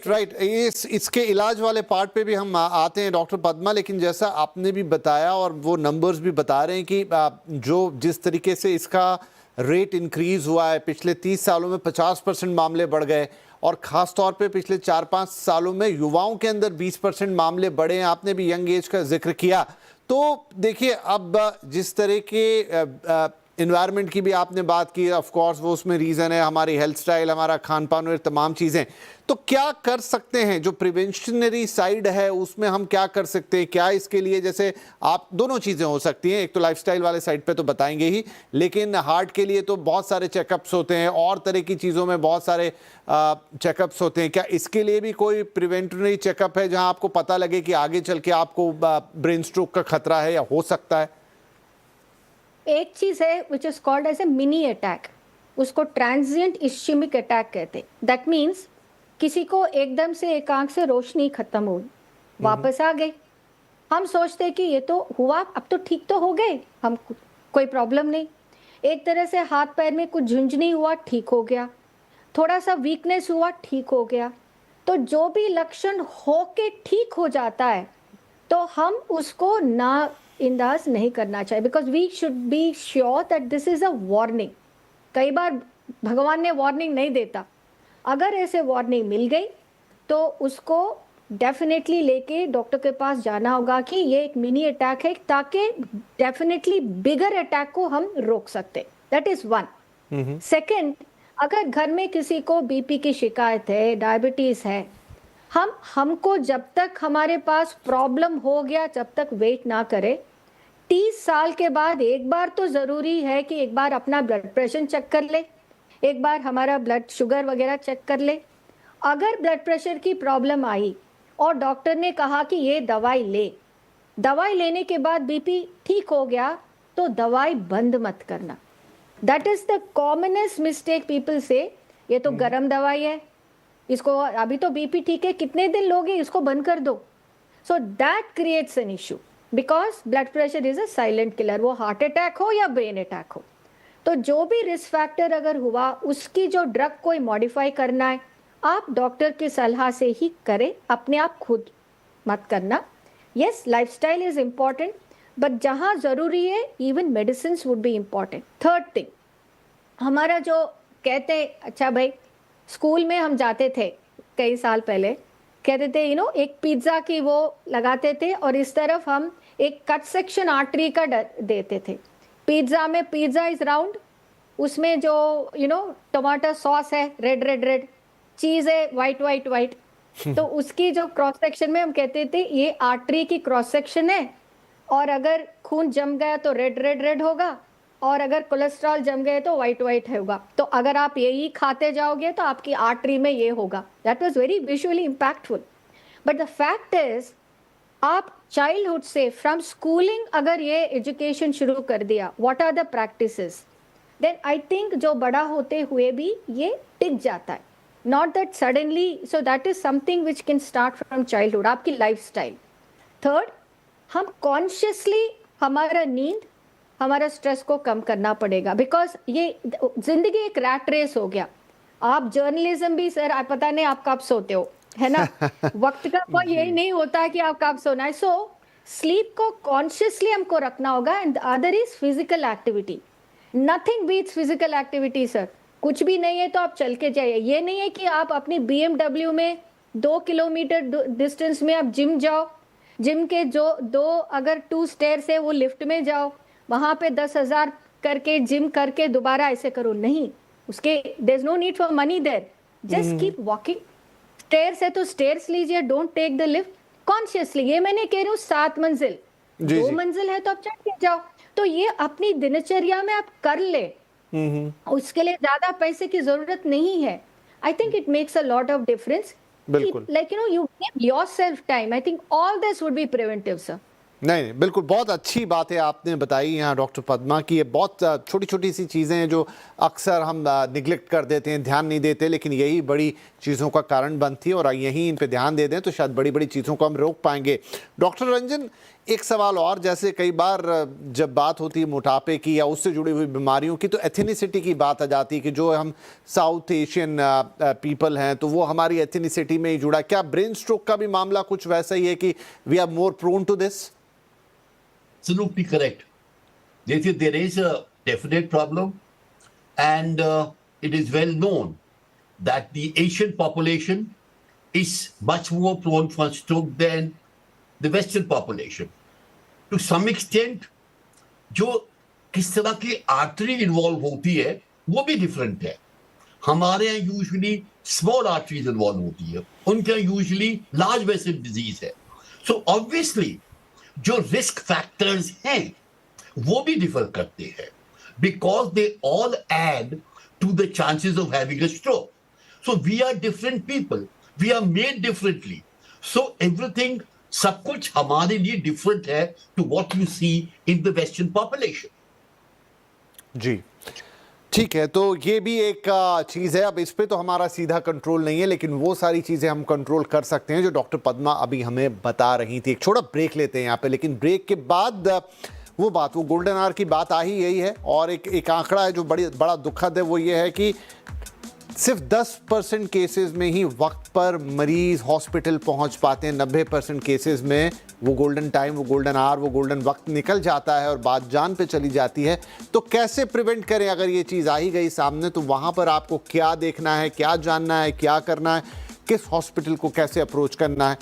Right. इसके इलाज वाले पार्ट पे भी हम आते हैं डॉक्टर पद्मा, लेकिन जैसा आपने भी बताया और वो नंबर्स भी बता रहे हैं कि जो जिस तरीके से इसका रेट इंक्रीज हुआ है, पिछले 30 सालों में 50% मामले बढ़ गए, और ख़ास तौर पे पिछले 4-5 सालों में युवाओं के अंदर 20% मामले बढ़े हैं। आपने भी यंग एज का जिक्र किया। तो देखिए, अब जिस तरह के इन्वायरमेंट की भी आपने बात की, ऑफ कोर्स वो उसमें रीज़न है हमारी हेल्थ स्टाइल, हमारा खान पान और तमाम चीज़ें। तो क्या कर सकते हैं, जो प्रिवेंशनरी साइड है उसमें हम क्या कर सकते हैं? क्या इसके लिए, जैसे आप दोनों चीज़ें हो सकती हैं, एक तो लाइफस्टाइल वाले साइड पे तो बताएंगे ही, लेकिन हार्ट के लिए तो बहुत सारे चेकअप्स होते हैं और तरह की चीज़ों में बहुत सारे चेकअप्स होते हैं। क्या इसके लिए भी कोई प्रिवेंटरी चेकअप है जहां आपको पता लगे कि आगे चल के आपको ब्रेन स्ट्रोक का खतरा है या हो सकता है? एक चीज है which is called as a mini attack, उसको ट्रांजिएंट इश्केमिक अटैक कहते हैं। दैट मीन्स किसी को एकदम से एक आंख से रोशनी खत्म हुई, वापस आ गई। हम सोचते कि ये तो हुआ, अब तो ठीक तो हो गए हम, कोई प्रॉब्लम नहीं। एक तरह से हाथ पैर में कुछ झुंझुनी हुआ, ठीक हो गया। थोड़ा सा वीकनेस हुआ, ठीक हो गया। तो जो भी लक्षण हो के ठीक हो जाता है तो हम उसको ना इंदाज नहीं करना चाहिए, because we should be sure that this is a warning. कई बार भगवान ने वार्निंग नहीं देता, अगर ऐसे वार्निंग मिल गई तो उसको डेफिनेटली लेके डॉक्टर के पास जाना होगा कि ये एक मिनी अटैक है, ताकि डेफिनेटली बिगर अटैक को हम रोक सकते। That is one. सेकेंड, अगर घर में किसी को बीपी की शिकायत है, डायबिटीज है, हमको जब तक हमारे पास प्रॉब्लम हो गया जब तक वेट ना करें। 30 साल के बाद एक बार तो जरूरी है कि एक बार अपना ब्लड प्रेशर चेक कर ले, एक बार हमारा ब्लड शुगर वगैरह चेक कर ले। अगर ब्लड प्रेशर की प्रॉब्लम आई और डॉक्टर ने कहा कि ये दवाई ले, दवाई लेने के बाद बीपी ठीक हो गया तो दवाई बंद मत करना। That is the commonest mistake people से, ये तो गर्म दवाई है, इसको अभी तो बीपी ठीक है, कितने दिन लोगे, इसको बंद कर दो। So that creates an issue, because blood pressure is a silent killer, वो हार्ट अटैक हो या ब्रेन अटैक हो। तो जो भी रिस्क फैक्टर अगर हुआ, उसकी जो ड्रग कोई मॉडिफाई करना है, आप डॉक्टर की सलाह से ही करें, अपने आप खुद मत करना। Yes, lifestyle is important, but जहाँ जरूरी है even medicine would be important. Third thing, हमारा जो कहते हैं, अच्छा भाई, स्कूल में हम जाते थे कई साल पहले, कहते थे एक पिज्ज़ा की वो लगाते थे और इस तरफ हम एक कट सेक्शन आर्टरी का देते थे। पिज्ज़ा में, पिज्ज़ा इज राउंड, उसमें जो टमाटर सॉस है रेड रेड रेड, चीज़ है वाइट वाइट वाइट, तो उसकी जो क्रॉस सेक्शन में हम कहते थे ये आर्टरी की क्रॉस सेक्शन है, और अगर खून जम गया तो रेड रेड रेड होगा, और अगर कोलेस्ट्रॉल जम गए तो वाइट वाइट होगा। तो अगर आप यही खाते जाओगे तो आपकी आर्टरी में ये होगा। That was very visually impactful. But the fact is, आप चाइल्डहुड से, फ्रॉम स्कूलिंग अगर ये एजुकेशन शुरू कर दिया, what are the practices, then I think जो बड़ा होते हुए भी ये टिक जाता है। Not that suddenly, so that is something which can start from childhood, आपकी लाइफस्टाइल। थर्ड, हम कॉन्शियसली हमारा नींद, हमारा स्ट्रेस को कम करना पड़ेगा, बिकॉज ये जिंदगी एक रैट रेस हो गया। आप जर्नलिज्म भी, सर आप पता नहीं आप कब सोते हो, है ना? वक्त का कोई यही नहीं होता है कि आप कब सोना है। सो स्लीप को कॉन्शियसली हमको रखना होगा। And other is physical activity. Nothing beats physical activity sir. कुछ भी नहीं है तो आप चल के जाइए। ये नहीं है कि आप अपनी BMW में 2 किलोमीटर डिस्टेंस में आप जिम जाओ, जिम के जो अगर 2 स्टेयर्स है वो लिफ्ट में जाओ, वहां पे 10,000 करके जिम करके दोबारा ऐसे करो, नहीं। उसके there is no need for money there, just keep walking. Stairs है तो स्टेयर्स लीजिए, don't take the lift consciously. ये मैंने कह रही हूँ 7 मंजिल, 2 मंजिल है तो आप चढ़ के जाओ। तो ये अपनी दिनचर्या में आप कर ले, उसके लिए ज्यादा पैसे की जरूरत नहीं है। I think it makes a lot of difference. Like you give yourself time. I think all this would be preventive sir. नहीं, बिल्कुल बहुत अच्छी बात है आपने बताई यहाँ डॉक्टर पद्मा की। ये बहुत छोटी छोटी सी चीज़ें हैं जो अक्सर हम निगलेक्ट कर देते हैं, ध्यान नहीं देते, लेकिन यही बड़ी चीज़ों का कारण बनती है, और यहीं इन पे ध्यान दे दें तो शायद बड़ी बड़ी चीज़ों को हम रोक पाएंगे। डॉक्टर रंजन, एक सवाल और, जैसे कई बार जब बात होती है मोटापे की या उससे जुड़ी हुई बीमारियों की तो एथिनिसिटी की बात आ जाती है कि जो हम साउथ एशियन पीपल हैं तो वो हमारी एथिनिसिटी में ही जुड़ा। क्या ब्रेन स्ट्रोक का भी मामला कुछ वैसा ही है कि we are more prone to this? Absolutely correct. There is a definite problem, and it is well known that the Asian population is much more prone for stroke than the Western population. To some extent, जो किस तरह की artery involve होती है वो भी different है। हमारे यहाँ यूजुअली स्मॉल आर्टरीज इन्वॉल्व होती है, उनके यहाँ यूजुअली लार्ज वेसल डिजीज है। सो ऑब्वियसली जो रिस्क फैक्टर्स हैं वो भी डिफर करते हैं, because they all add to the chances of having a stroke. So we are different people, we are made differently, so everything, सब कुछ हमारे लिए डिफरेंट है to what you see in the western population. जी ठीक है, तो ये भी एक चीज़ है। अब इस पे तो हमारा सीधा कंट्रोल नहीं है, लेकिन वो सारी चीज़ें हम कंट्रोल कर सकते हैं जो डॉक्टर पद्मा अभी हमें बता रही थी। एक छोटा ब्रेक लेते हैं यहाँ पे, लेकिन ब्रेक के बाद वो गोल्डन आवर की बात आ ही यही है। और एक आंकड़ा है जो बड़ा दुखद है, वो ये है कि सिर्फ 10% केसेस में ही वक्त पर मरीज हॉस्पिटल पहुंच पाते हैं। 90% केसेस में वो गोल्डन टाइम, वो गोल्डन आवर, वो गोल्डन वक्त निकल जाता है और बात जान पे चली जाती है। तो कैसे प्रिवेंट करें? अगर ये चीज़ आ ही गई सामने तो वहाँ पर आपको क्या देखना है, क्या जानना है, क्या करना है, किस हॉस्पिटल को कैसे अप्रोच करना है,